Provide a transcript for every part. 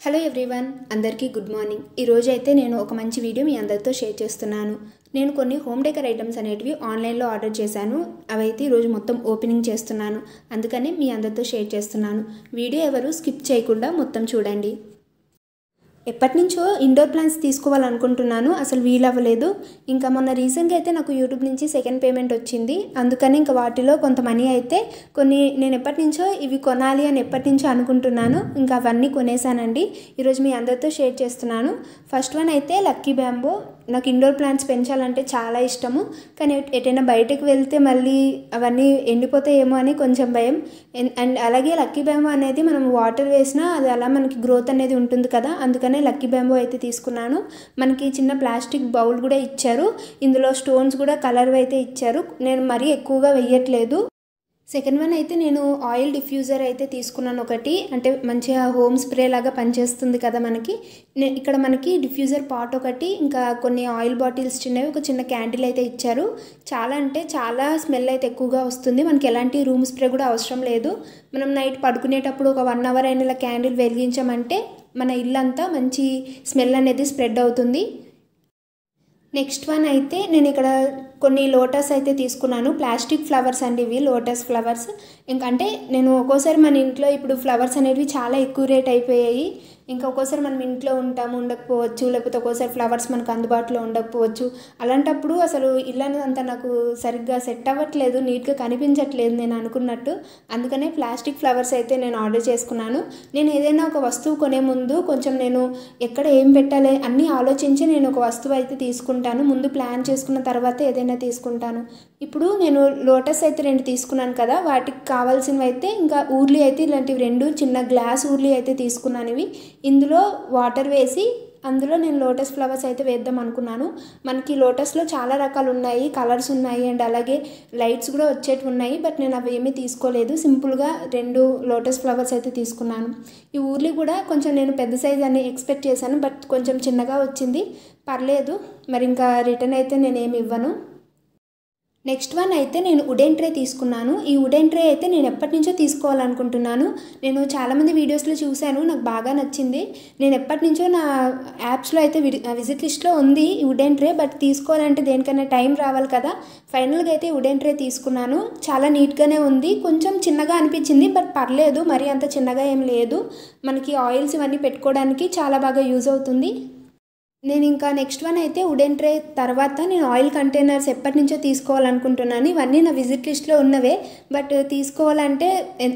Hello everyone, అందరికీ good morning. ఈరోజు అయితే నేను ఒక మంచి వీడియో మీ అందరితో షేర్ చేస్తున్నాను. నేను కొన్ని హోమ్ డెకర్ ఐటమ్స్ అనేటివి ఆన్లైన్లో ఆర్డర్ చేశాను. అవైతే ఈరోజు మొత్తం ఓపెనింగ్ చేస్తున్నాను. అందుకని మీ అందరితో షేర్ చేస్తున్నాను. వీడియో ఎవరు స్కిప్ చేయకుండా మొత్తం చూడండి. ఎప్పటి నుంచో ఇండోర్ ప్లాంట్స్ తీసుకోవాలనుకుంటున్నాను, అసలు వీలవ్వలేదు. ఇంకా మొన్న రీసెంట్గా అయితే నాకు యూట్యూబ్ నుంచి సెకండ్ పేమెంట్ వచ్చింది. అందుకని ఇంకా వాటిలో కొంత మనీ అయితే నేను ఎప్పటి నుంచో ఇవి కొనాలి అని ఎప్పటి నుంచో అనుకుంటున్నాను. ఇంకా అవన్నీ కొనేసానండి. ఈరోజు మీ అందరితో షేర్ చేస్తున్నాను. ఫస్ట్ వన్ అయితే లక్కీ బ్యాంబో. నాకు ఇండోర్ ప్లాంట్స్ పెంచాలంటే చాలా ఇష్టము, కానీ ఎటైనా బయటకు వెళ్తే మళ్ళీ అవన్నీ ఎండిపోతాయేమో అని కొంచెం భయం. అండ్ అలాగే లక్కీ బ్యాంబో అనేది మనం వాటర్ వేసినా అది అలా మనకి గ్రోత్ అనేది ఉంటుంది కదా, అందుకనే లక్కీ బ్యాంబో అయితే తీసుకున్నాను. మనకి చిన్న ప్లాస్టిక్ బౌల్ కూడా ఇచ్చారు. ఇందులో స్టోన్స్ కూడా కలర్ అయితే ఇచ్చారు. నేను మరీ ఎక్కువగా వేయట్లేదు. సెకండ్ వన్ అయితే నేను ఆయిల్ డిఫ్యూజర్ అయితే తీసుకున్నాను ఒకటి. అంటే మంచిగా హోమ్ స్ప్రే లాగా పనిచేస్తుంది కదా మనకి. ఇక్కడ మనకి డిఫ్యూజర్ పాట్ ఒకటి, ఇంకా కొన్ని ఆయిల్ బాటిల్స్ చిన్నవి, ఒక చిన్న క్యాండిల్ అయితే ఇచ్చారు. చాలా అంటే చాలా స్మెల్ అయితే ఎక్కువగా వస్తుంది. మనకి ఎలాంటి రూమ్ స్ప్రే కూడా అవసరం లేదు. మనం నైట్ పడుకునేటప్పుడు ఒక 1 అవర్ అయిన ఇలా క్యాండిల్ వెలిగించామంటే మన ఇల్లంతా మంచి స్మెల్ అనేది స్ప్రెడ్ అవుతుంది. నెక్స్ట్ వన్ అయితే నేను ఇక్కడ కొన్ని లోటస్ అయితే తీసుకున్నాను. ప్లాస్టిక్ ఫ్లవర్స్ అండి ఇవి, లోటస్ ఫ్లవర్స్. ఇంకంటే నేను ఒక్కోసారి మన ఇంట్లో ఇప్పుడు ఫ్లవర్స్ అనేవి చాలా ఎక్కువ రేట్ అయిపోయాయి. ఇంకా ఒక్కోసారి మనం ఇంట్లో ఉండకపోవచ్చు, లేకపోతే ఒక్కోసారి ఫ్లవర్స్ మనకు అందుబాటులో ఉండకపోవచ్చు. అలాంటప్పుడు అసలు ఇల్లు అంతా నాకు సరిగ్గా సెట్ అవ్వట్లేదు, నీట్గా కనిపించట్లేదు నేను అనుకున్నట్టు. అందుకనే ప్లాస్టిక్ ఫ్లవర్స్ అయితే నేను ఆర్డర్ చేసుకున్నాను. నేను ఏదైనా ఒక వస్తువు కొనే ముందు కొంచెం నేను ఎక్కడ ఏం పెట్టాలి అన్నీ ఆలోచించి నేను ఒక వస్తువు అయితే తీసుకుంటాను. ముందు ప్లాన్ చేసుకున్న తర్వాత ఏదైనా తీసుకుంటాను. ఇప్పుడు నేను లోటస్ అయితే 2 తీసుకున్నాను కదా, వాటికి కావాల్సినవి అయితే ఇంకా ఊర్లీ అయితే ఇలాంటివి 2 చిన్న గ్లాస్ ఊర్లీ అయితే తీసుకున్నాను. ఇవి ఇందులో వాటర్ వేసి అందులో నేను లోటస్ ఫ్లవర్స్ అయితే వేద్దాం అనుకున్నాను. మనకి లోటస్లో చాలా రకాలు ఉన్నాయి, కలర్స్ ఉన్నాయి, అండ్ అలాగే లైట్స్ కూడా వచ్చేవి ఉన్నాయి. బట్ నేను అవి ఏమీ తీసుకోలేదు. సింపుల్గా 2 లోటస్ ఫ్లవర్స్ అయితే తీసుకున్నాను. ఈ ఊర్లీ కూడా కొంచెం నేను పెద్ద సైజ్ అని ఎక్స్పెక్ట్ చేశాను, బట్ కొంచెం చిన్నగా వచ్చింది. పర్లేదు, మరి ఇంకా రిటర్న్ అయితే నేనేమి ఇవ్వను. నెక్స్ట్ వన్ అయితే నేను వుడెన్ ట్రే తీసుకున్నాను. ఈ వుడెన్ ట్రే అయితే నేను ఎప్పటి నుంచో తీసుకోవాలనుకుంటున్నాను. నేను చాలామంది వీడియోస్లో చూశాను, నాకు బాగా నచ్చింది. నేను ఎప్పటి నుంచో నా యాప్స్లో అయితే విజిట్ లిస్ట్లో ఉంది ఈ వుడెన్ ట్రే. బట్ తీసుకోవాలంటే దేనికైనా టైం రావాలి కదా. ఫైనల్గా అయితే వుడెన్ ట్రే తీసుకున్నాను. చాలా నీట్గానే ఉంది. కొంచెం చిన్నగా అనిపించింది, బట్ పర్లేదు, మరీ అంత చిన్నగా ఏం లేదు. మనకి ఆయిల్స్ ఇవన్నీ పెట్టుకోవడానికి చాలా బాగా యూజ్ అవుతుంది. నేను ఇంకా నెక్స్ట్ వన్ అయితే వుడెన్ ట్రే తర్వాత నేను ఆయిల్ కంటైనర్స్ ఎప్పటి నుంచో తీసుకోవాలనుకుంటున్నాను. ఇవన్నీ నా విజిట్ లిస్ట్లో ఉన్నవే, బట్ తీసుకోవాలంటే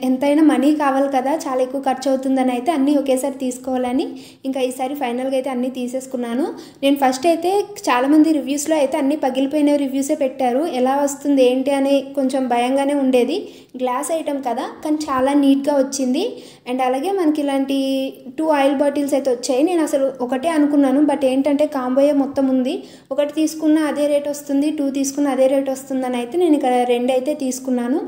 ఎంతైనా మనీ కావాలి కదా, చాలా ఎక్కువ ఖర్చు అవుతుందని అయితే అన్నీ ఒకేసారి తీసుకోవాలని ఇంకా ఈసారి ఫైనల్గా అయితే అన్నీ తీసేసుకున్నాను. నేను ఫస్ట్ అయితే చాలామంది రివ్యూస్లో అయితే అన్నీ పగిలిపోయిన రివ్యూసే పెట్టారు. ఎలా వస్తుంది ఏంటి అని కొంచెం భయంగానే ఉండేది. గ్లాస్ ఐటమ్ కదా, కానీ చాలా నీట్గా వచ్చింది. అండ్ అలాగే మనకి ఇలాంటి 2 ఆయిల్ బాటిల్స్ అయితే వచ్చాయి. నేను అసలు ఒకటే అనుకున్నాను, బట్ ఏంటంటే కాంబోయే మొత్తం ఉంది. ఒకటి తీసుకున్న అదే రేట్ వస్తుంది, 2 తీసుకున్న అదే రేట్ వస్తుందని అయితే నేను ఇక్కడ 2 అయితే తీసుకున్నాను.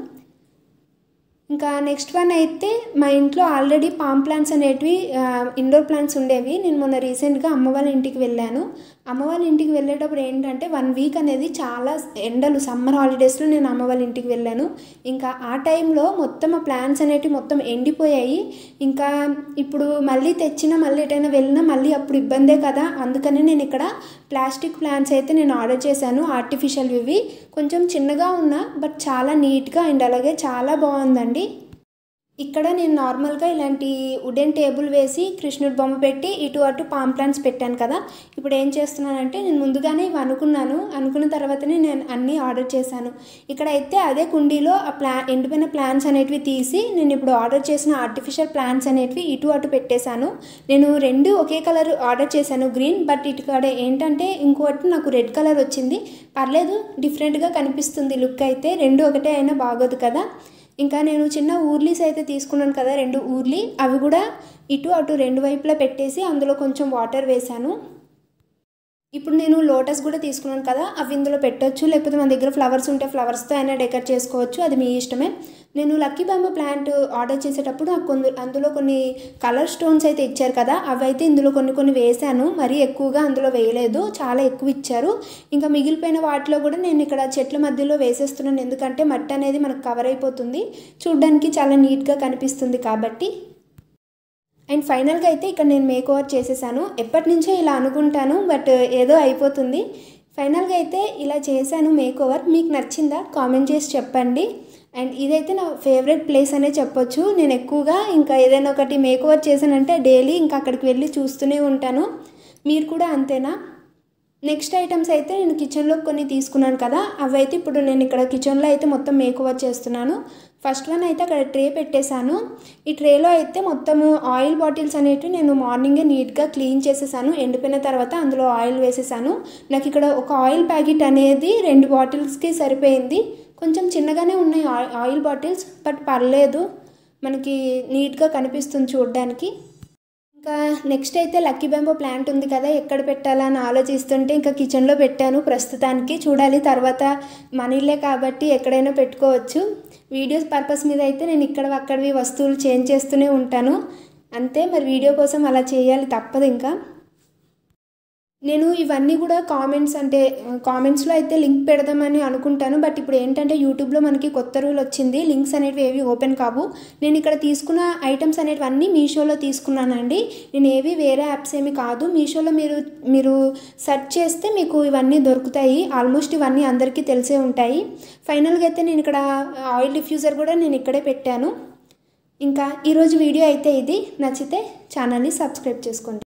ఇంకా నెక్స్ట్ వన్ అయితే మా ఇంట్లో ఆల్రెడీ పామ్ ప్లాంట్స్ అనేటివి ఇండోర్ ప్లాంట్స్ ఉండేవి. నేను మొన్న రీసెంట్గా అమ్మ వాళ్ళ ఇంటికి వెళ్ళాను. అమ్మ వాళ్ళ ఇంటికి వెళ్ళేటప్పుడు ఏంటంటే 1 వీక్ అనేది చాలా ఎండలు, సమ్మర్ హాలిడేస్లో నేను అమ్మ వాళ్ళ ఇంటికి వెళ్ళాను. ఇంకా ఆ టైంలో మొత్తం ఆ ప్లాంట్స్ అనేటివి మొత్తం ఎండిపోయాయి. ఇంకా ఇప్పుడు మళ్ళీ తెచ్చినా మళ్ళీ ఎటైనా వెళ్ళినా మళ్ళీ అప్పుడు ఇబ్బందే కదా. అందుకని నేను ఇక్కడ ప్లాస్టిక్ ప్లాంట్స్ అయితే నేను ఆర్డర్ చేశాను. ఆర్టిఫిషియల్ ఇవి కొంచెం చిన్నగా ఉన్నా, బట్ చాలా నీట్గా అండ్ అలాగే చాలా బాగుందండి. ఇక్కడ నేను నార్మల్గా ఇలాంటి వుడెన్ టేబుల్ వేసి కృష్ణుడి బొమ్మ పెట్టి ఇటు అటు పామ్ ప్లాంట్స్ పెట్టాను కదా. ఇప్పుడు ఏం చేస్తున్నానంటే నేను ముందుగానే ఇవి అనుకున్న తర్వాతనే నేను అన్నీ ఆర్డర్ చేశాను. ఇక్కడ అయితే అదే కుండీలో ఆ ఎండిపోయిన ప్లాంట్స్ అనేటివి తీసి నేను ఇప్పుడు ఆర్డర్ చేసిన ఆర్టిఫిషియల్ ప్లాంట్స్ అనేటివి ఇటు అటు పెట్టేశాను. నేను 2 ఒకే కలర్ ఆర్డర్ చేశాను, గ్రీన్. బట్ ఇక్కడ ఏంటంటే ఇంకోటి నాకు రెడ్ కలర్ వచ్చింది. పర్లేదు, డిఫరెంట్గా కనిపిస్తుంది లుక్ అయితే. 2 ఒకటే అయినా బాగోదు కదా. ఇంకా నేను చిన్న ఊర్లీస్ అయితే తీసుకున్నాను కదా, 2 ఊర్లీ. అవి కూడా ఇటు అటు 2 వైపులా పెట్టేసి అందులో కొంచెం వాటర్ వేశాను. ఇప్పుడు నేను లోటస్ కూడా తీసుకున్నాను కదా, అవి ఇందులో పెట్టొచ్చు, లేకపోతే మన దగ్గర ఫ్లవర్స్ ఉంటే ఫ్లవర్స్తో అయినా డెకరేట్ చేసుకోవచ్చు, అది మీ ఇష్టమే. నేను లక్కీ బ్యాంబో ప్లాంట్ ఆర్డర్ చేసేటప్పుడు నాకు అందులో కొన్ని కలర్ స్టోన్స్ అయితే ఇచ్చారు కదా, అవి అయితే ఇందులో కొన్ని వేసాను. మరీ ఎక్కువగా అందులో వేయలేదు, చాలా ఎక్కువ ఇచ్చారు. ఇంకా మిగిలిపోయిన వాటిలో కూడా నేను ఇక్కడ చెట్ల మధ్యలో వేసేస్తున్నాను, ఎందుకంటే మట్టి అనేది మనకు కవర్ అయిపోతుంది, చూడ్డానికి చాలా నీట్గా కనిపిస్తుంది కాబట్టి. అండ్ ఫైనల్గా అయితే ఇక్కడ నేను మేక్ ఓవర్ చేసేసాను. ఎప్పటి నుంచో ఇలా అనుకుంటాను, బట్ ఏదో అయిపోతుంది. ఫైనల్గా అయితే ఇలా చేశాను మేక్ ఓవర్. మీకు నచ్చిందా కామెంట్ చేసి చెప్పండి. అండ్ ఇదైతే నా ఫేవరెట్ ప్లేస్ అనే చెప్పొచ్చు. నేను ఎక్కువగా ఇంకా ఏదైనా ఒకటి మేక్ ఓవర్ చేశానంటే డైలీ ఇంకా అక్కడికి వెళ్ళి చూస్తూనే ఉంటాను. మీరు కూడా అంతేనా? నెక్స్ట్ ఐటమ్స్ అయితే నేను కిచెన్లో కొన్ని తీసుకున్నాను కదా, అవి అయితే ఇప్పుడు నేను ఇక్కడ కిచెన్లో అయితే మొత్తం మేక్ ఓవర్ చేస్తున్నాను. ఫస్ట్ వన్ అయితే అక్కడ ట్రే పెట్టేశాను. ఈ ట్రేలో అయితే మొత్తము ఆయిల్ బాటిల్స్ అనేవి నేను మార్నింగే నీట్గా క్లీన్ చేసేసాను. ఎండిపోయిన తర్వాత అందులో ఆయిల్ వేసేసాను. నాకు ఇక్కడ ఒక ఆయిల్ ప్యాకెట్ అనేది 2 బాటిల్స్కి సరిపోయింది. కొంచెం చిన్నగానే ఉన్నాయి ఆయిల్ బాటిల్స్, బట్ పర్లేదు, మనకి నీట్గా కనిపిస్తుంది చూడడానికి. ఇంకా నెక్స్ట్ అయితే లక్కీ బ్యాంబో ప్లాంట్ ఉంది కదా, ఎక్కడ పెట్టాలా అని ఆలోచిస్తుంటే ఇంకా కిచెన్లో పెట్టాను ప్రస్తుతానికి. చూడాలి తర్వాత, మనీలే కాబట్టి ఎక్కడైనా పెట్టుకోవచ్చు. వీడియోస్ పర్పస్ మీద అయితే నేను అక్కడివి వస్తువులు చేంజ్ చేస్తూనే ఉంటాను. అంతే, మరి వీడియో కోసం అలా చేయాలి, తప్పదు. ఇంకా నేను ఇవన్నీ కూడా కామెంట్స్లో అయితే లింక్ పెడదామని అనుకుంటాను. బట్ ఇప్పుడు ఏంటంటే యూట్యూబ్లో మనకి కొత్త రూల్ వచ్చింది, లింక్స్ అనేవి ఏవి ఓపెన్ కావు. నేను ఇక్కడ తీసుకున్న ఐటమ్స్ అనేవి అన్నీ మీషోలో తీసుకున్నానండి. నేను ఏవి వేరే యాప్స్ ఏమి కాదు. మీషోలో మీరు సెర్చ్ చేస్తే మీకు ఇవన్నీ దొరుకుతాయి. ఆల్మోస్ట్ ఇవన్నీ అందరికీ తెలిసే ఉంటాయి. ఫైనల్గా అయితే నేను ఇక్కడ ఆయిల్ డిఫ్యూజర్ కూడా నేను ఇక్కడే పెట్టాను. ఇంకా ఈరోజు వీడియో అయితే ఇది. నచ్చితే ఛానల్ని సబ్స్క్రైబ్ చేసుకోండి.